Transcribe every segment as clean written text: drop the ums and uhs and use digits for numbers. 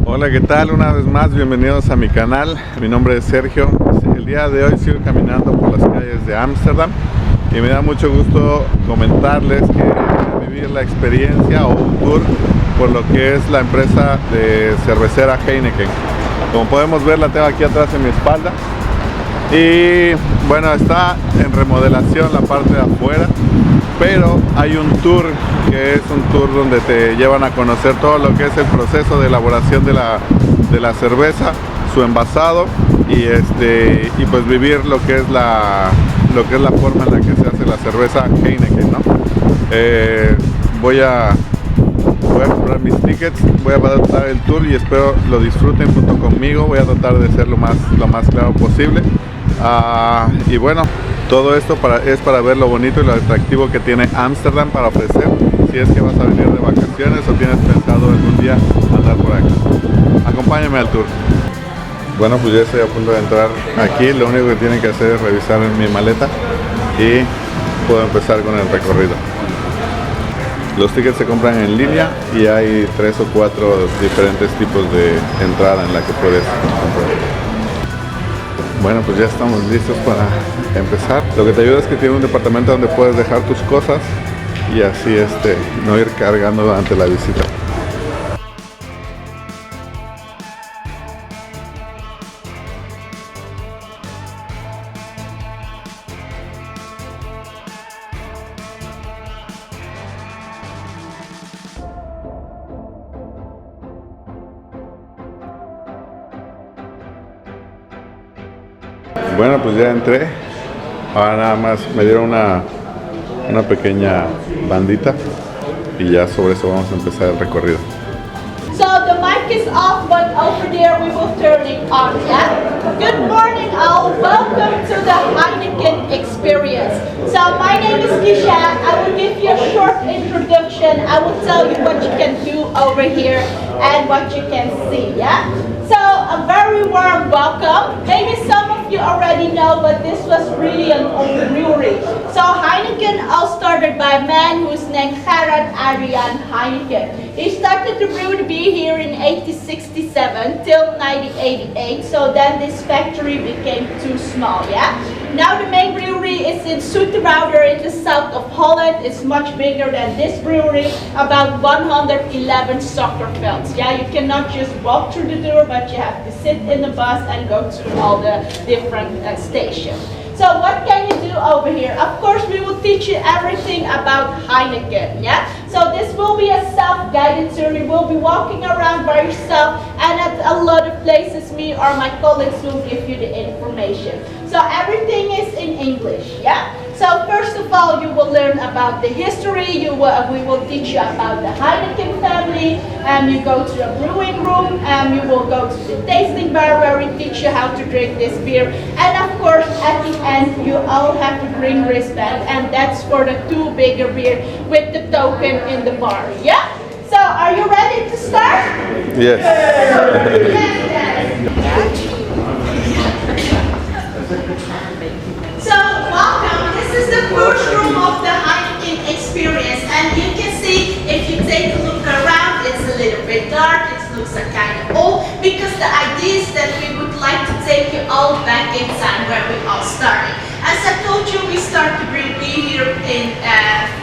Hola, ¿qué tal? Una vez más, bienvenidos a mi canal. Mi nombre es Sergio. El día de hoy sigo caminando por las calles de Amsterdam y me da mucho gusto comentarles que voy a vivir la experiencia o un tour por lo que es la empresa de cervecera Heineken. Como podemos ver, la tengo aquí atrás en mi espalda y bueno, está en remodelación la parte de afuera, pero hay un tour que es un tour donde te llevan a conocer todo lo que es el proceso de elaboración de la cerveza, su envasado y pues vivir lo que es la forma en la que se hace la cerveza Heineken, ¿no? Voy a comprar mis tickets, voy a adaptar el tour y espero lo disfruten junto conmigo. Voy a tratar de ser lo más claro posible. Y bueno, todo esto es para ver lo bonito y lo atractivo que tiene Amsterdam para ofrecer, si es que vas a venir de vacaciones o tienes pensado algún día andar por acá. Acompáñame al tour. Bueno, pues ya estoy a punto de entrar aquí. Lo único que tienen que hacer es revisar en mi maleta y puedo empezar con el recorrido. Los tickets se compran en línea y hay 3 o 4 diferentes tipos de entrada en la que puedes comprar. Bueno, pues ya estamos listos para empezar. Lo que te ayuda es que tiene un departamento donde puedes dejar tus cosas y así no ir cargando durante la visita. Bueno, pues ya entré. Ahora nada más me dieron una pequeña bandita y ya sobre eso vamos a empezar el recorrido. So the mic is off, but over there we will turn it on, yeah? Good morning all, welcome to the Heineken Experience. So my name is Kisha, I will give you a short introduction. I will tell you what you can do over here and what you can see, yeah? So a very warm welcome. Maybe some of you already know, but this was really an old brewery. So Heineken all started by a man who's named Gerard Adriaan Heineken. He started to brew the beer here in 1867 till 1988. So then this factory became too small, yeah? Now the main brewery is in Zoeterwoude in the south of Holland. It's much bigger than this brewery, about 111 soccer fields. Yeah, you cannot just walk through the door, but you have to sit in the bus and go to all the different stations. So what can you do over here? Of course, we will teach you everything about Heineken, yeah? So this will be a self-guided tour. You will be walking around by yourself, and at a lot of places, me or my colleagues will give you the information. So everything is in English, yeah? So first of all, you will learn about the history. We will teach you about the Heineken family. You go to a brewing room. You will go to the tasting bar where we teach you how to drink this beer. And of course, at the end, you all have to bring wristband, and that's for the 2 bigger beer with the token in the bar. Yeah. So are you ready to start? Yes. So welcome. This is the first room of the Heineken Experience, and you can see if you take a look around, it's a little bit dark. It looks kind of old because the idea is that we would like to take you all back in time where we all started. As I told you, we start to brew beer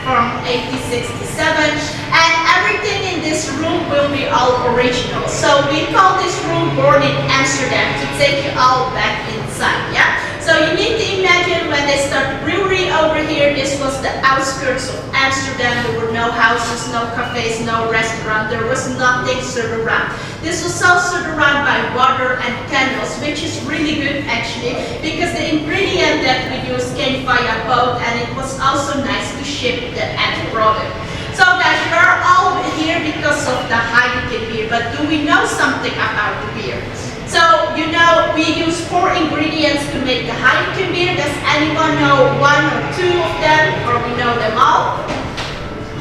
from 1867, and everything in this room will be all original. So we call this room Born in Amsterdam to take you all back in time, yeah? So you need to imagine when they started brewery over here, this was the outskirts of Amsterdam. There were no houses, no cafes, no restaurant. There was nothing surrounded. This was all surrounded by water and canals, which is really good actually, because the ingredient that we use came via boat, and it was also nice to ship the end product. So guys, you're all here because of the Heineken beer, but do we know something about the beer? So, you know, we use 4 ingredients to make the Heineken beer. Does anyone know 1 or 2 of them, or we know them all?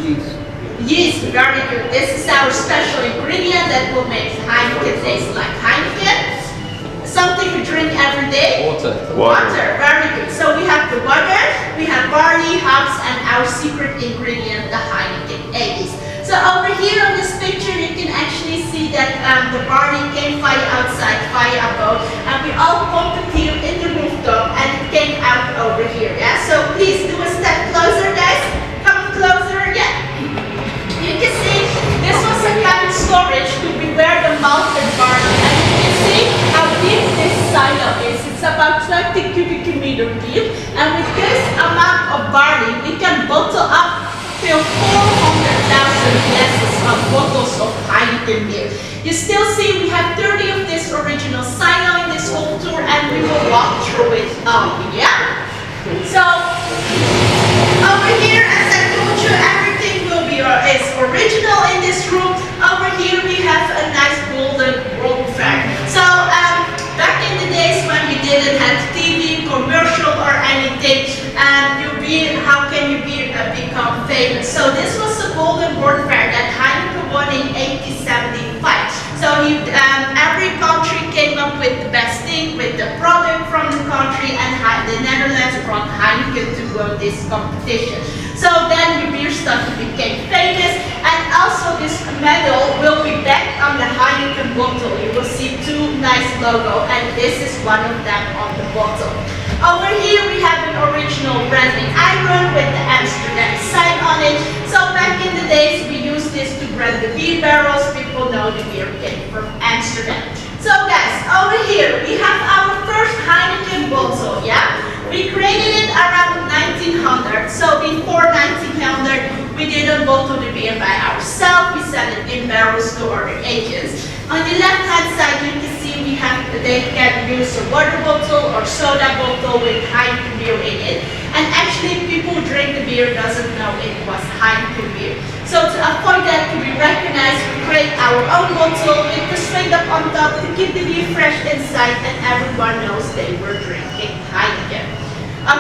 Yeast. Yeast, very good. This is our special ingredient that will make Heineken taste like Heineken. Something we drink every day? Water. Water, very good. So we have the water, we have barley, hops, and our secret ingredient, the Heineken 80s. So over here on this picture, you can actually see see that the barley came fire outside, fire above, and we all pumped it here in the rooftop, and it came out over here. Yeah. So please do a step closer, guys. Come closer. Yeah. You can see this was a kind of storage to prepare the malted barley, and you can see how deep this silo is. It's about 20 cubic meter deep, and with this amount of barley, we can bottle up till 400,000 glasses of bottles of Heineken beer. You still see we have 30 of this original silo in this whole tour, and we will walk through it. Yeah. So over here, as I told you, everything will be is original in this room. Over here we have a nice golden world fair. So back in the days when we didn't have TV, commercial or anything, how can you become famous? So this was the golden world fair that Heineken won in 1875. So every country came up with the best thing, with the product from the country, and the Netherlands brought Heineken to win this competition. So then the beer started became famous, and also this medal will be back on the Heineken bottle. You will see two nice logos, and this is one of them on the bottle. Over here we have an original branding iron with the Amsterdam sign on it. So back in the days we used this to brand the beer barrels. People know the beer came from Amsterdam. So guys, over here we have our first Heineken bottle, yeah? We created it around 1900. So before 1900 we didn't bottle the beer by ourselves. We sent it in barrels to our agents. On the left hand side you can see they can use a water bottle or soda bottle with Heineken beer in it. And actually people who drink the beer doesn't know it was Heineken beer. So to avoid that to be recognized, we create our own bottle with the straight up on top to keep the beer fresh inside, and everyone knows they were drinking Heineken.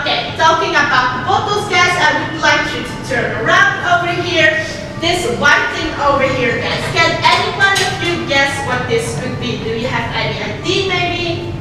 Okay, talking about the bottles, guys, I would like you to turn around over here. This white thing over here, guys. Can any one of you guess what this could be? Do you have any idea maybe?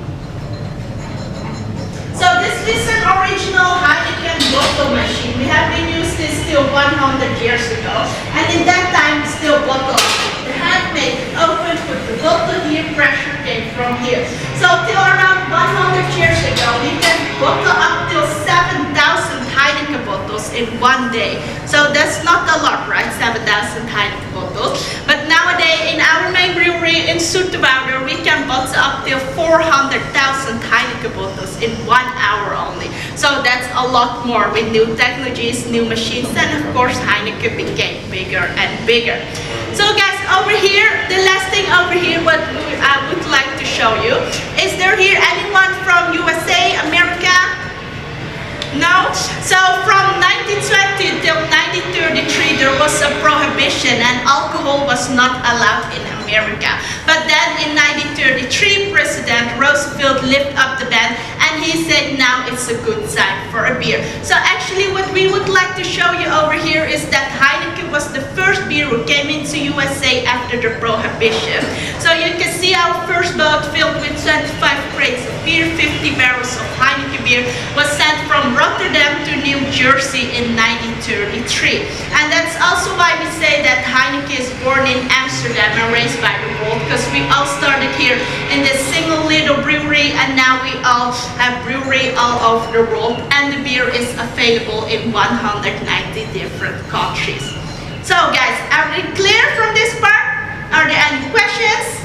So this is an original Heineken bottle machine. We have been used this till 100 years ago. And in that time we still bottle the handmade, open, put the bottle here, pressure came from here. So till around 100 years ago we can bottle up till 7,000 Heineken bottles in one day. So that's not a lot, right? 7,000 Heineken bottles. But nowadays in our main brewery in Zoeterwoude, we can bottle up till 400,000 Heineken bottles in 1 hour only. So that's a lot more with new technologies, new machines, and of course Heineken became bigger and bigger. So guys, over here, the last thing over here what I would like to show you, is there here anyone from USA, America? No? So from 1920 till 1933 there was a prohibition and alcohol was not allowed in America. But then in 1933 President Roosevelt lifted up the ban and he said now it's a good time for a beer. So actually what we would like to show you over here is that Heineken was the first beer who came into USA after the prohibition. So you can see our first boat filled with 25 crates of beer, 50 barrels of Heineken beer was sent from Rotterdam to New Jersey in 1933. And that's also why we say that Heineken is born in Amsterdam and raised by the world, because we all started here in this single little brewery and now we all have brewery all over the world, and the beer is available in 190 different countries. So guys, are we clear from this part? Are there any questions?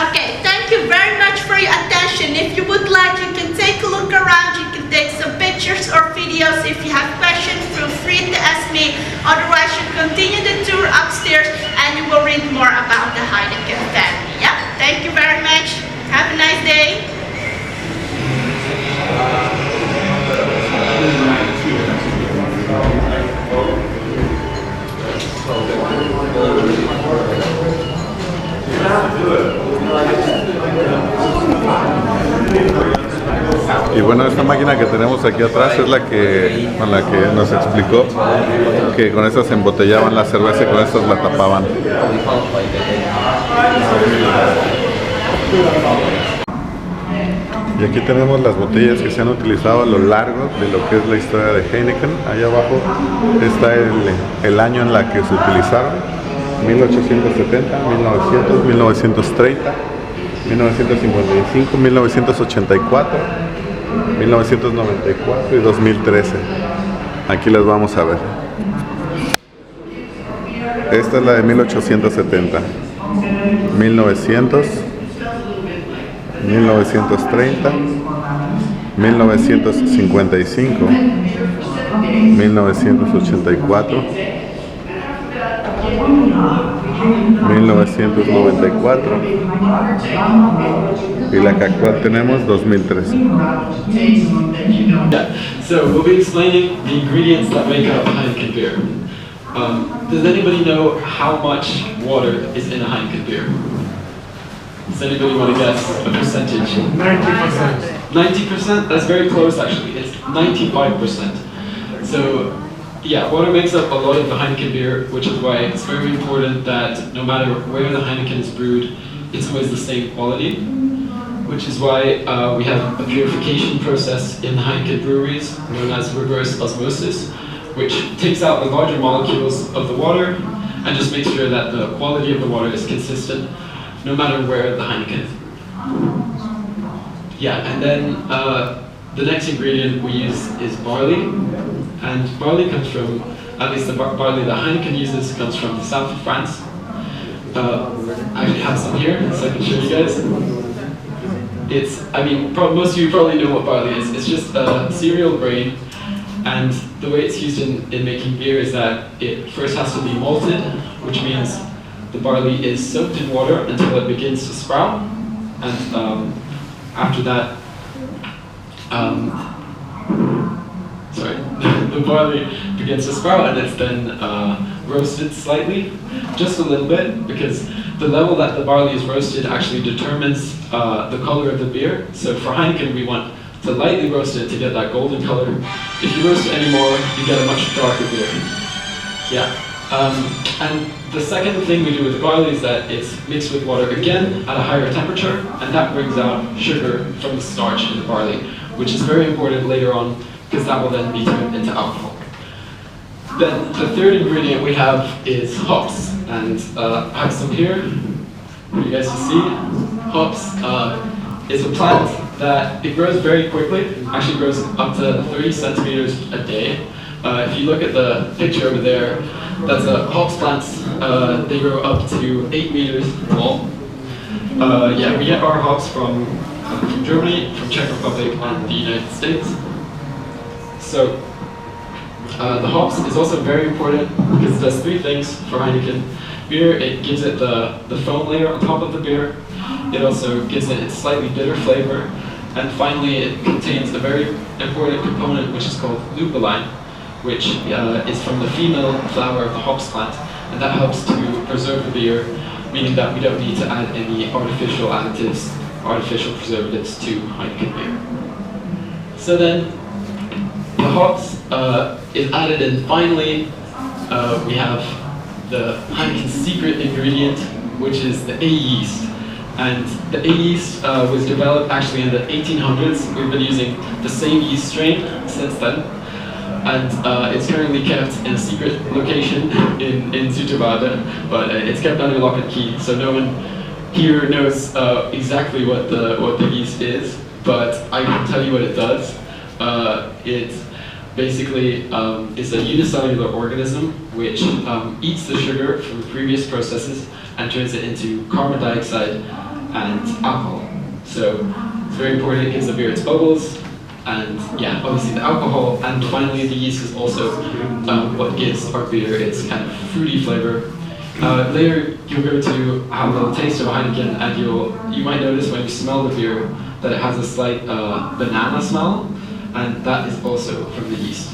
Okay, thank you very much for your attention. If you would like, you can take a look around, you can take some pictures or videos. If you have questions, feel free to ask me. Otherwise, you continue the tour upstairs and you will read more about the Heineken family. Yeah, thank you very much. Have a nice day. Y bueno, esta máquina que tenemos aquí atrás es la que con la que nos explicó que con estas se embotellaban la cerveza y con estas la tapaban. Y aquí tenemos las botellas que se han utilizado a lo largo de lo que es la historia de Heineken. Allá abajo está el año en la que se utilizaron. 1870, 1900, 1930, 1955, 1984, 1994 y 2013. Aquí las vamos a ver. Esta es la de 1870, 1900, 1930, 1955, 1984, 1994 y la que actual tenemos 2013. Yeah, so we'll be explaining the ingredients that make up Heineken beer. Does anybody know how much water is in a Heineken beer? Does anybody want to guess a percentage? 90%. 90%? That's very close actually. It's 95%. So yeah, water makes up a lot of the Heineken beer, which is why it's very important that no matter where the Heineken is brewed, it's always the same quality. Which is why we have a purification process in the Heineken breweries known as reverse osmosis, which takes out the larger molecules of the water and just makes sure that the quality of the water is consistent no matter where the Heineken is. Yeah, and then the next ingredient we use is barley. And barley comes from, at least the barley that Heineken uses comes from the south of France. I actually have some here, so I can show you guys. Most of you probably know what barley is. It's just a cereal grain, and the way it's used in making beer is that it first has to be malted, which means the barley is soaked in water until it begins to sprout, and after that, the barley begins to sprout, and it's then roasted slightly, just a little bit, because the level that the barley is roasted actually determines the color of the beer. So for Heineken, we want to lightly roast it to get that golden color. If you roast it anymore, you get a much darker beer. Yeah. And the second thing we do with the barley is that it's mixed with water again at a higher temperature, and that brings out sugar from the starch in the barley, which is very important later on, because that will then be turned into alcohol. Then the third ingredient we have is hops, and I have some here for you guys to see. Hops is a plant that it grows very quickly. It actually grows up to 30 centimeters a day. If you look at the picture over there, that's a hops plants. They grow up to 8 meters tall. Yeah, we get our hops from Germany, from Czech Republic, and the United States. So the hops is also very important because it does three things for Heineken beer. It gives it the foam layer on top of the beer. It also gives it its slightly bitter flavor. And finally, it contains a very important component which is called lupulin, which is from the female flower of the hops plant. And that helps to preserve the beer, meaning that we don't need to add any artificial additives, artificial preservatives to Heineken beer. So then, the hops is added, and finally we have the Heineken's secret ingredient, which is the A yeast. And the A yeast was developed actually in the 1800s. We've been using the same yeast strain since then, and it's currently kept in a secret location in Zoeterwoude, but it's kept under lock and key, so no one here knows exactly what the yeast is, but I can tell you what it does. It basically is a unicellular organism which eats the sugar from previous processes and turns it into carbon dioxide and alcohol. So it's very important. It gives the beer its bubbles, and yeah, obviously the alcohol, and finally the yeast is also what gives our beer its kind of fruity flavor. Later you'll go to have a little taste of Heineken, and you might notice when you smell the beer that it has a slight banana smell, and that is also from the yeast.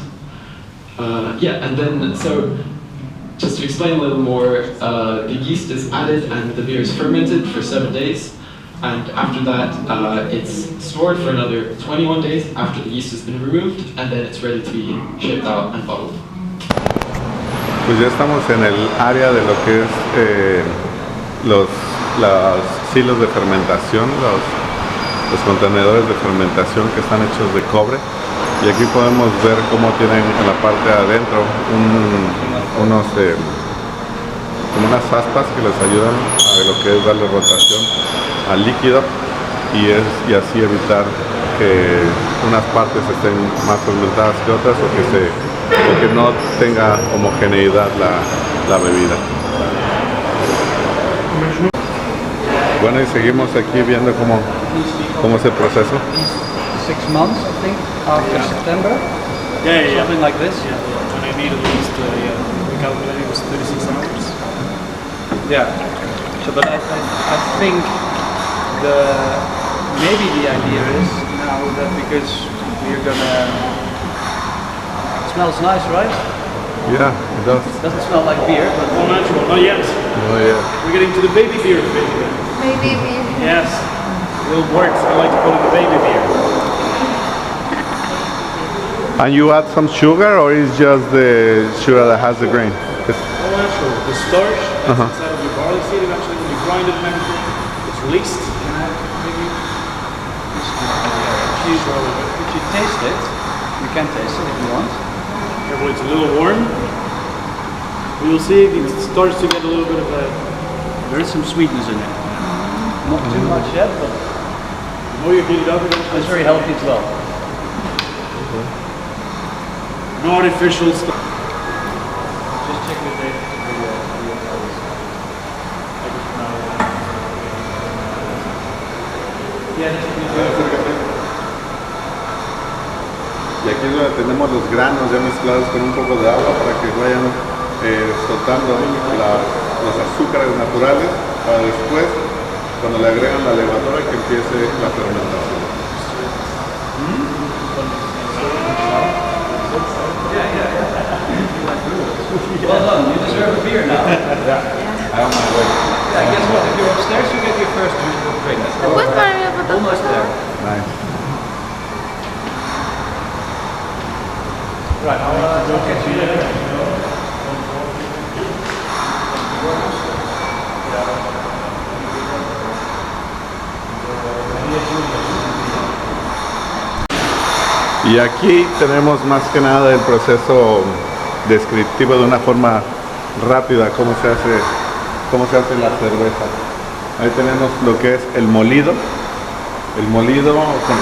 Yeah, and then so just to explain a little more, the yeast is added and the beer is fermented for 7 days, and after that it's stored for another 21 days after the yeast has been removed, and then it's ready to be shipped out and bottled. Pues ya estamos en el área de lo que es los silos de fermentación, los contenedores de fermentación que están hechos de cobre, y aquí podemos ver cómo tienen en la parte de adentro como unas aspas que les ayudan a lo que es darle rotación al líquido y así evitar que unas partes estén más fermentadas que otras o que no tenga homogeneidad la bebida. Bueno, y seguimos aquí viendo cómo es el proceso. 6 months, I think, after September. Yeah. Something like this. And I need at least, we calculated it was 36 hours. Yeah. So, but I think maybe the idea is now that because we're gonna. It smells nice, right? Yeah, it does. It doesn't smell like beer, but All natural, not yet. Oh, yeah. We're getting to the baby beer phase. Maybe we Yes, it will work. I like to call it the baby beer. And you add some sugar, or is just the sugar that has the grain? All natural. The starch that's inside of your barley seed, eventually when you grind it and everything, it's released. if you taste it, you can taste it if you want. Careful, it's a little warm. We will see it starts to get a little bit of a. There is some sweetness in it. Not too much yet, but The more you heat it up, it's very healthy as well. no artificial stuff. Just check the date. Y aquí es donde tenemos los granos ya mezclados con un poco de agua para que vayan soltando los azúcares naturales para después, cuando le agregan la levadura, que empiece la fermentación. Well done, you deserve a beer now. I on my way. Yeah, guess what? If you're upstairs, you get your first drink. Pues para mí, pues, Almost there. Nice. Right, I'll catch you later. Y aquí tenemos más que nada el proceso descriptivo de una forma rápida, cómo se hace la cerveza. Ahí tenemos lo que es el molido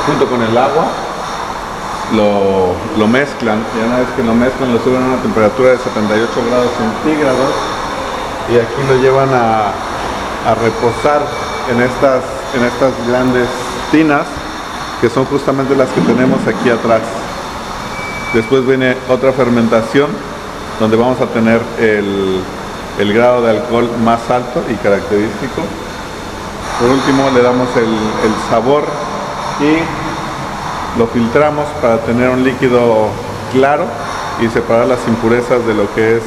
junto con el agua, lo mezclan, y una vez que lo mezclan lo suben a una temperatura de 78 grados centígrados y aquí lo llevan a reposar en estas grandes tinas, que son justamente las que tenemos aquí atrás. Después viene otra fermentación donde vamos a tener el grado de alcohol más alto y característico. Por último le damos el sabor y lo filtramos para tener un líquido claro y separar las impurezas de lo que es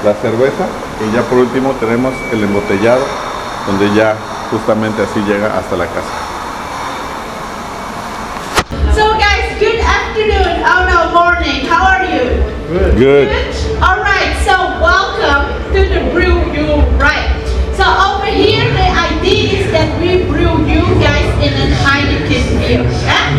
la cerveza. Y ya por último tenemos el embotellado, donde ya justamente así llega hasta la casa. So guys, good afternoon. Oh no, morning. How are you? Good. All right. So welcome to the Brew You Right. So over here, the idea is that we brew you guys in a Heineken beer. Yeah?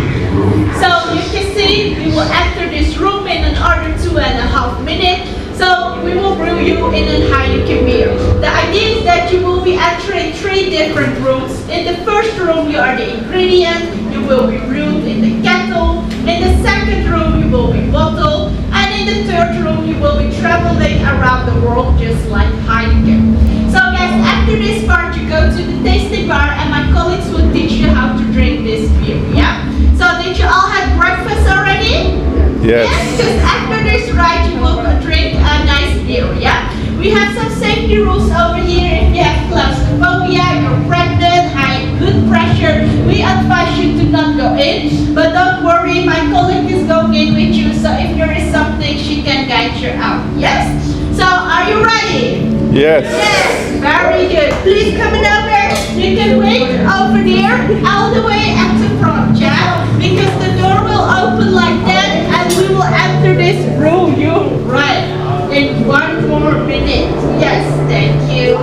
So you can see we will enter this room in another 2.5 minutes. So we will brew you in a Heineken beer. The idea is that you will be entering 3 different rooms. In the first room you are the ingredient, you will be brewed in the kettle. In the second room you will be bottled. And in the third room you will be traveling around the world just like Heineken. So guys, after this part you go to the tasting bar and my colleagues will teach you how to drink this beer, yeah? So did you all have breakfast already? Yes. Because after this ride you will drink a nice beer, yeah? We have some safety rules over here. If you have claustrophobia, you're pregnant, high blood pressure, we advise you to not go in. But don't worry, my colleague is going in with you, so if there is something, she can guide you out, yes? So, are you ready? Yes. Yes, very good. Please come on over. You can wait over there, all the way at the front, yeah? Because the door will open like that, and we will enter this room, you right, in 1 more minute. Yes, thank you.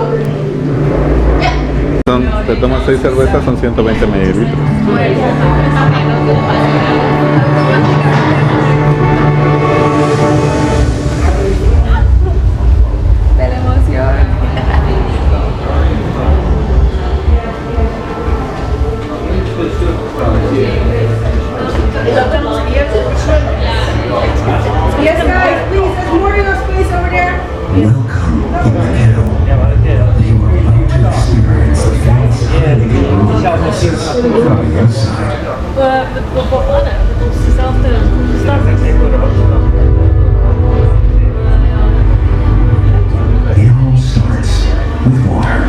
Yeah. Te tomas 6 cervezas, son 120 mililitros. de la emoción. from the inside. Dat is dezelfde start. It all starts with water.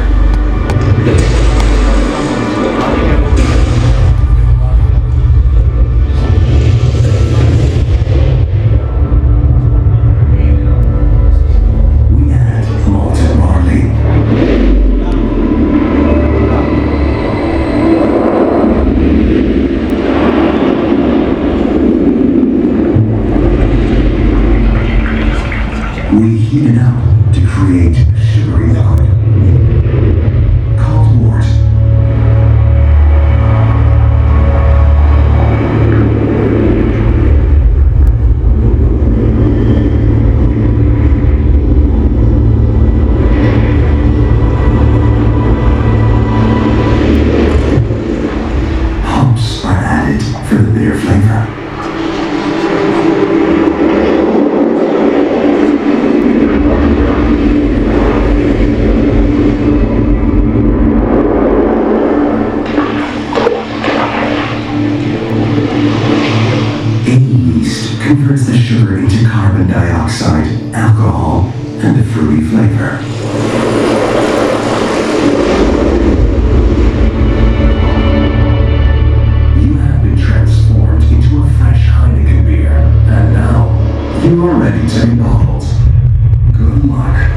We add malted barley. We heat it up to create a sugary liquid called wort. Hops are added for the bitter flavor. Yeast converts the sugar into carbon dioxide, alcohol, and a fruity flavor. You have been transformed into a fresh Heineken beer, and now you are ready to be bottled. Good luck.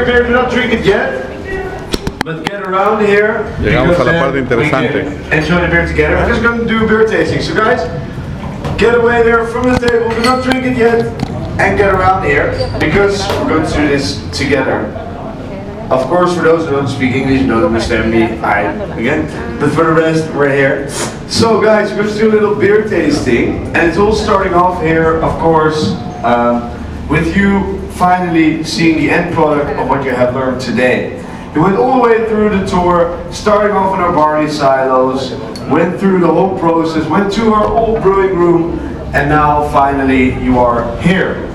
your beer, do not drink it yet. But get around here. Llegamos a la parte interesante. Enjoy the beer together. I'm just going to do a beer tasting. So guys, get away there from the table. Do not drink it yet. And get around here because we're going to do this together. Of course, for those who don't speak English and don't understand me, again. But for the rest, we're here. So guys, we're going to do a little beer tasting. And it's all starting off here, of course, with you finally seeing the end product of what you have learned today. We went all the way through the tour, starting off in our barley silos, went through the whole process, went to our old brewing room, and now finally you are here.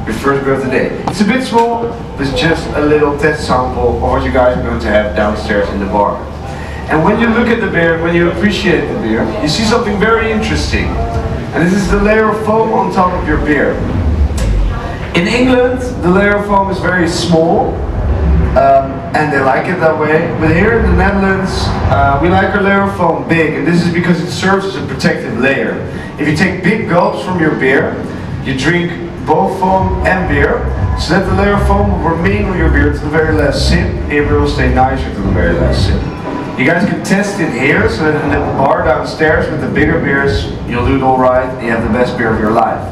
Your first beer of the day. It's a bit small, but it's just a little test sample of what you guys are going to have downstairs in the bar. And when you look at the beer, when you appreciate the beer, you see something very interesting. And this is the layer of foam on top of your beer. In England, the layer of foam is very small. And they like it that way. But here in the Netherlands, we like our layer of foam big, and this is because it serves as a protective layer. If you take big gulps from your beer, you drink both foam and beer, so that the layer of foam will remain on your beer to the very last sip, and your beer will stay nicer to the very last sip. You guys can test it here, so that in the bar downstairs with the bigger beers, you'll do it all right, and you have the best beer of your life.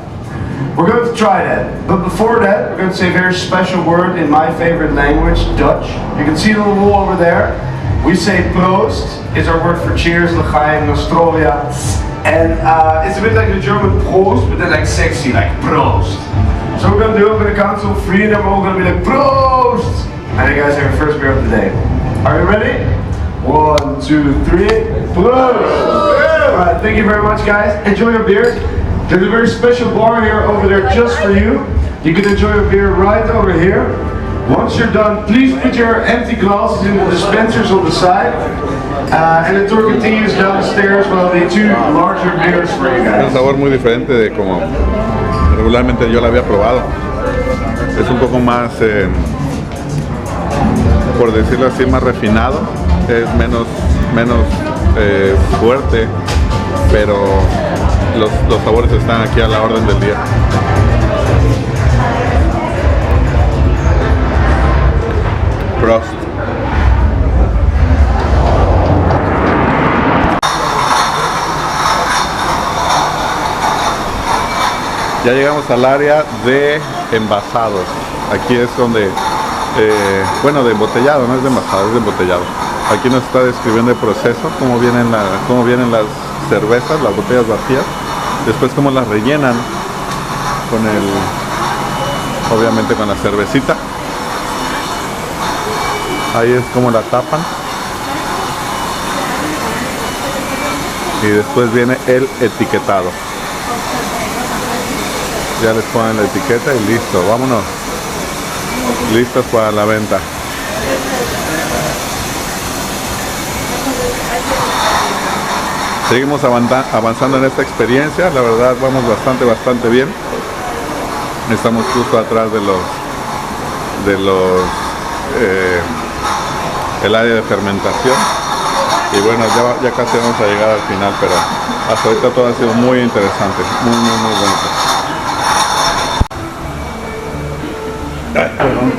We're going to try that, but before that, we're going to say a very special word in my favorite language, Dutch. You can see it on the wall over there. We say proost, is our word for cheers, l'chaim, nostrovia. And it's a bit like the German Prost, but then like sexy, like Prost. So we're going to do it, we're going to count till 3, and then we're all going to be like Prost! And you guys have your first beer of the day. Are you ready? 1, 2, 3, Prost! Alright, thank you very much guys. Enjoy your beer. There's a very special bar here over there just for you. You can enjoy your beer right over here. Once you're done, please put your empty glasses in the dispensers on the side. And the tour continues downstairs while the 2 larger beers for you guys. Es un sabor muy diferente de como regularmente yo la había probado. Es un poco más, por decirlo así, más refinado. Es menos fuerte, pero los sabores están aquí a la orden del día. Prost. Ya llegamos al área de envasados. Aquí es donde, bueno, de embotellado, no es de envasado, es de embotellado. Aquí nos está describiendo el proceso, cómo vienen las cervezas, las botellas vacías, después cómo las rellenan obviamente con la cervecita. Ahí es como la tapan. Y después viene el etiquetado. Ya les ponen la etiqueta y listo, vámonos. Listos para la venta. Seguimos avanzando en esta experiencia, la verdad vamos bastante bien. Estamos justo atrás el área de fermentación. Y bueno, ya casi vamos a llegar al final, pero hasta ahorita todo ha sido muy interesante, muy bonito. Ay, perdón.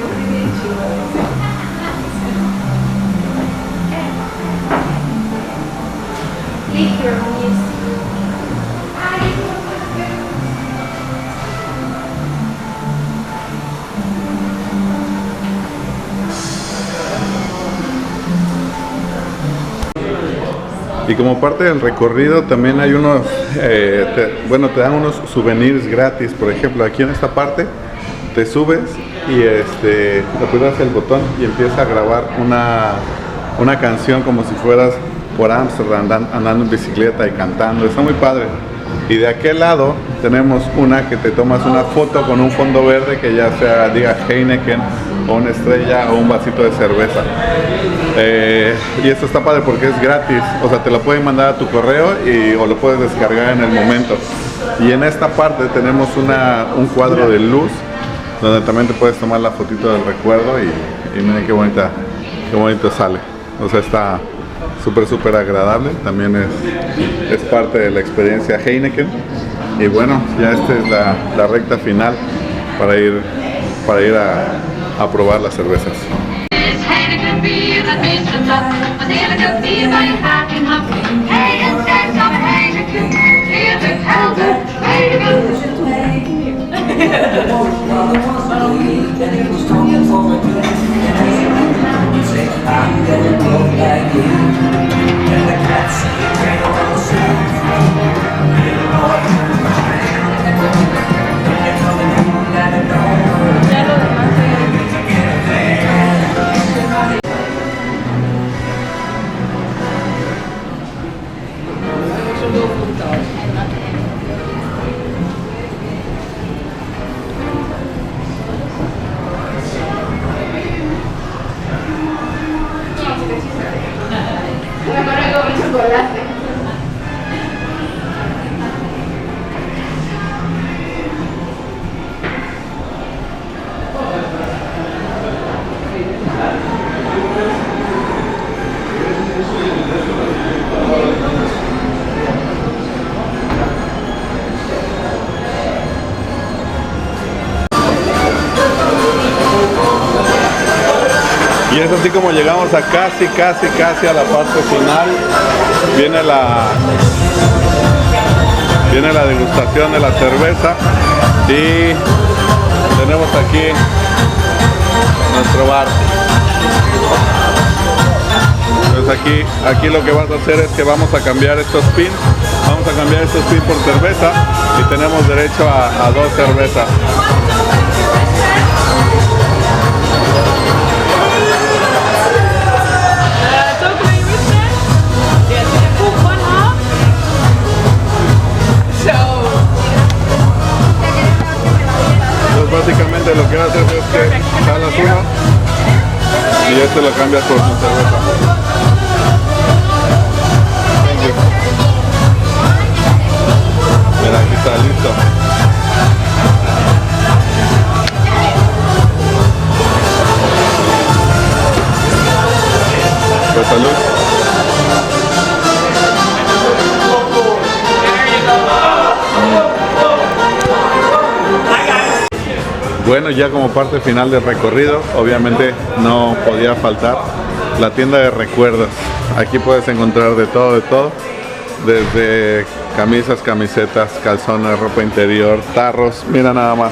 Y como parte del recorrido también hay unos, te dan unos souvenirs gratis. Por ejemplo, aquí en esta parte te subes y aprietas el botón y empieza a grabar una canción como si fueras por Amsterdam andando en bicicleta y cantando. Está muy padre. Y de aquel lado tenemos una que te tomas una foto con un fondo verde que ya sea diga Heineken o una estrella o un vasito de cerveza. Y esto está padre porque es gratis, o sea, te lo pueden mandar a tu correo o lo puedes descargar en el momento. Y en esta parte tenemos un cuadro de luz donde también te puedes tomar la fotito del recuerdo y miren qué bonito sale. O sea, está súper agradable. También es parte de la experiencia Heineken. Y bueno, ya esta es la recta final para ir a a probar las cervezas. Heineken bier, het meest genot. Van heerlijke bier waar je graag in hapt. Heden zet op Heineken. Heerlijk helder, Heineken. Y es así como llegamos a casi a la parte final. Viene la degustación de la cerveza y tenemos aquí nuestro bar. Entonces aquí lo que vas a hacer es que vamos a cambiar estos pins. Vamos a cambiar estos pins por cerveza y tenemos derecho a 2 cervezas. Básicamente lo que haces es que jalas uno y este lo cambias por tu cerveza. Mira, aquí está listo. Pues salud. Bueno, ya como parte final del recorrido, obviamente no podía faltar la tienda de recuerdos. Aquí puedes encontrar de todo, desde camisas, camisetas, calzones, ropa interior, tarros, mira nada más.